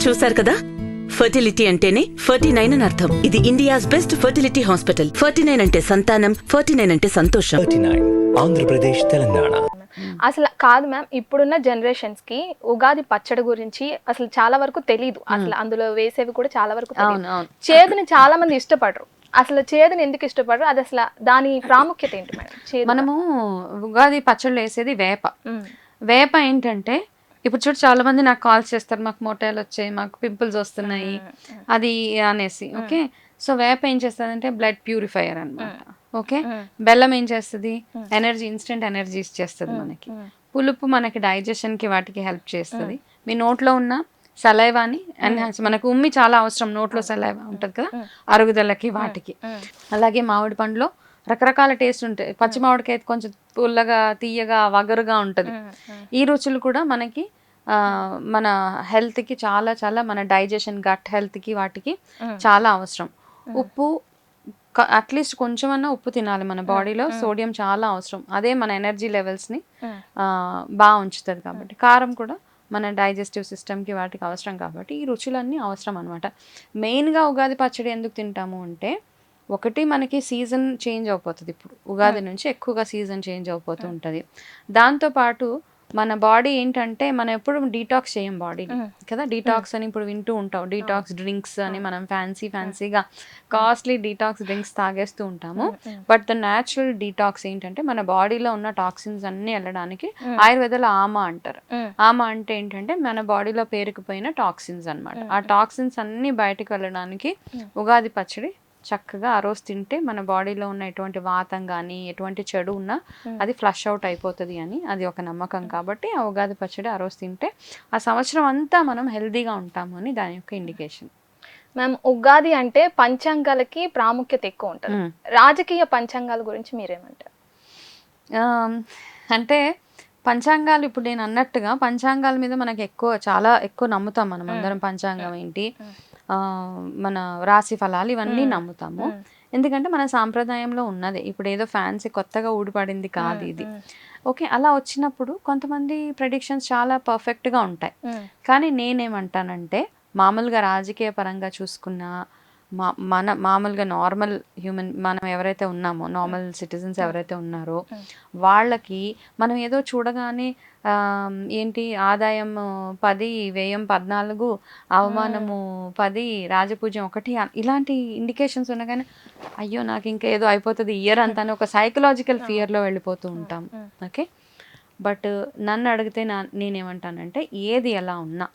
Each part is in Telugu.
చూశారు కదా, ఫర్టిలిటీ అంటేనే 49 అని అర్థం. ఇది ఇండియాస్ బెస్ట్ ఫర్టిలిటీ హాస్పిటల్. 49 అంటే సంతానం, 49 అంటే సంతోషం. 39 ఆంధ్రప్రదేశ్, తెలంగాణ. అసలు కాదు మ్యామ్, ఇప్పుడున్న జనరేషన్స్ కి ఉగాది పచ్చడి గురించి అసలు చాలా వరకు తెలీదు. అసలు అందులో వేసేవి కూడా చాలా వరకు తెలీదు. చేదుని చాలా మంది ఇష్టపడరు. అసలు చేదుని ఎందుకు ఇష్టపడరు? అది అసలు దాని ప్రాముఖ్యత ఏంటి మేడం? మనము ఉగాది పచ్చళ్ళు వేసేది వేప ఏంటంటే, ఇప్పుడు చూడు చాలా మంది నాకు కాల్స్ చేస్తారు, మాకు మోటాలు వచ్చాయి, మాకు పింపుల్స్ వస్తున్నాయి అది అనేసి. ఓకే, సో వేప ఏం చేస్తుంది బ్లడ్ ప్యూరిఫైయర్ అనమాట. ఓకే, బెల్లం ఏం చేస్తుంది, ఎనర్జీ, ఇన్స్టెంట్ ఎనర్జీ ఇచ్చేస్తుంది మనకి. పులుపు మనకి డైజెషన్ కి వాటికి హెల్ప్ చేస్తుంది. మీ నోట్లో ఉన్న సలైవాని ఎన్హాన్స్, మనకు ఉమ్మి చాలా అవసరం, నోట్లో సలైవా ఉంటుంది కదా అరుగుదలకి వాటికి. అలాగే మామిడి పండులో రకరకాల టేస్ట్ ఉంటాయి. పచ్చి మామిడికాయ కొంచెం పుల్లగా, తీయగా, వగరుగా ఉంటుంది. ఈ రుచులు కూడా మనకి మన హెల్త్కి చాలా చాలా, మన డైజెషన్, గట్ హెల్త్కి వాటికి చాలా అవసరం. ఉప్పు అట్లీస్ట్ కొంచెమన్నా ఉప్పు తినాలి. మన బాడీలో సోడియం చాలా అవసరం. అదే మన ఎనర్జీ లెవెల్స్ని బాగా ఉంచుతుంది. కాబట్టి కారం కూడా మన డైజెస్టివ్ సిస్టమ్కి వాటికి అవసరం. కాబట్టి ఈ రుచులన్నీ అవసరం అనమాట. మెయిన్గా ఉగాది పచ్చడి ఎందుకు తింటాము అంటే, ఒకటి మనకి సీజన్ చేంజ్ అయిపోతుంది. ఇప్పుడు ఉగాది నుంచి ఎక్కువగా సీజన్ చేంజ్ అయిపోతూ ఉంటుంది. దాంతోపాటు మన బాడీ ఏంటంటే, మనం ఎప్పుడు డీటాక్స్ చేయం బాడీని కదా. డీటాక్స్ అని ఇప్పుడు వింటూ ఉంటాం, డీటాక్స్ డ్రింక్స్ అని. మనం ఫ్యాన్సీగా కాస్ట్లీ డీటాక్స్ డ్రింక్స్ తాగేస్తూ ఉంటాము. బట్ ద న్యాచురల్ డీటాక్స్ ఏంటంటే, మన బాడీలో ఉన్న టాక్సిన్స్ అన్ని వెళ్ళడానికి ఆయుర్వేదాలో ఆమా అంటారు. ఆమా అంటే ఏంటంటే, మన బాడీలో పేరుకుపోయిన టాక్సిన్స్ అనమాట. ఆ టాక్సిన్స్ అన్ని బయటకు వెళ్ళడానికి ఉగాది పచ్చడి చక్కగా ఆ రోజు తింటే మన బాడీలో ఉన్న ఎటువంటి వాతం కానీ, ఎటువంటి చెడు ఉన్నా అది ఫ్లష్ అవుట్ అయిపోతుంది అని అది ఒక నమ్మకం. కాబట్టి ఆ ఉగాది పచ్చడి ఆ రోజు తింటే ఆ సంవత్సరం అంతా మనం హెల్తీగా ఉంటాము అని దాని యొక్క ఇండికేషన్. మ్యామ్, ఉగాది అంటే పంచాంగాలకి ప్రాముఖ్యత ఎక్కువ ఉంటుంది. రాజకీయ పంచాంగాల గురించి మీరేమంటారు? అంటే పంచాంగాలు, ఇప్పుడు నేను అన్నట్టుగా పంచాంగాల మీద మనకి చాలా ఎక్కువ నమ్ముతాం మనం అందరం. పంచాంగం ఏంటి, మన రాశి ఫలాలు, ఇవన్నీ నమ్ముతాము. ఎందుకంటే మన సాంప్రదాయంలో ఉన్నది. ఇప్పుడు ఏదో ఫ్యాన్సీ కొత్తగా ఊడిపడింది కాదు ఇది. ఓకే, అలా వచ్చినప్పుడు కొంతమంది ప్రెడిక్షన్స్ చాలా పర్ఫెక్ట్గా ఉంటాయి. కానీ నేనేమంటానంటే, మామూలుగా రాజకీయ పరంగా చూసుకున్నా, మన మామూలుగా నార్మల్ హ్యూమన్, మనం ఎవరైతే ఉన్నామో, నార్మల్ సిటిజన్స్ ఎవరైతే ఉన్నారో వాళ్ళకి మనం ఏదో చూడగానే ఏంటి ఆదాయం 10, వ్యయం 14, అవమానము 10, రాజపూజ్యం 1 ఇలాంటి ఇండికేషన్స్ ఉండగానే అయ్యో నాకు ఇంకా ఏదో అయిపోతుంది ఇయర్ అంతా ఒక సైకలాజికల్ ఫియర్లో వెళ్ళిపోతూ ఉంటాం. ఓకే, బట్ నన్ను అడిగితే నేనేమంటానంటే, ఏది ఎలా ఉన్నా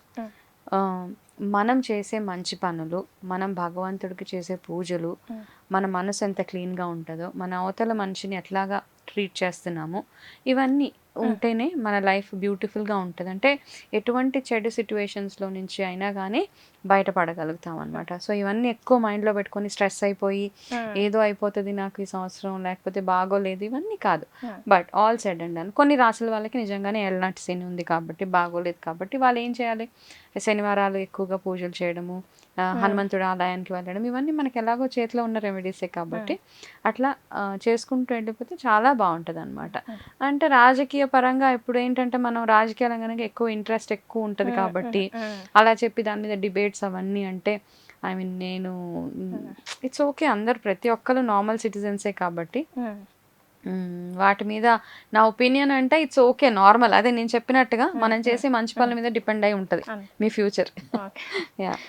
మనం చేసే మంచి పనులు, మనం భగవంతుడికి చేసే పూజలు, మన మనసు ఎంత క్లీన్గా ఉంటుందో, మన అవతల మనిషిని ఎట్లాగా ట్రీట్ చేస్తున్నాము, ఇవన్నీ ఉంటేనే మన లైఫ్ బ్యూటిఫుల్గా ఉంటుంది. అంటే ఎటువంటి చెడు సిచ్యువేషన్స్లో నుంచి అయినా కానీ బయటపడగలుగుతాం అనమాట. సో ఇవన్నీ ఎక్కువ మైండ్లో పెట్టుకొని స్ట్రెస్ అయిపోయి ఏదో అయిపోతుంది నాకు ఈ సంవత్సరం, లేకపోతే బాగోలేదు, ఇవన్నీ కాదు. But all said and done, కొన్ని రాసుల వాళ్ళకి నిజంగానే ఎల్నాటి శని ఉంది కాబట్టి బాగోలేదు. కాబట్టి వాళ్ళు ఏం చేయాలి, శనివారాలు ఎక్కువగా పూజలు చేయడము, హనుమంతుడి ఆలయానికి వెళ్ళడం, ఇవన్నీ మనకి ఎలాగో చేతిలో ఉన్న రెమెడీసే కాబట్టి అట్లా చేసుకుంటూ వెళ్ళిపోతే చాలా బాగుంటుంది అనమాట. అంటే రాజకీయ పరంగా ఇప్పుడు ఏంటంటే, మనం రాజకీయాల కనుక ఎక్కువ ఇంట్రెస్ట్ ఎక్కువ ఉంటుంది కాబట్టి అలా చెప్పి దాని మీద డిబేట్స్ అవన్నీ అంటే, ఐ మీన్ నేను ఇట్స్ ఓకే, అందరు ప్రతి ఒక్కరు నార్మల్ సిటిజన్సే కాబట్టి వాటి మీద నా ఒపీనియన్ అంటే ఇట్స్ ఓకే, నార్మల్. అదే నేను చెప్పినట్టుగా మనం చేసే మంచి పనుల మీద డిపెండ్ అయి ఉంటుంది మీ ఫ్యూచర్. యా.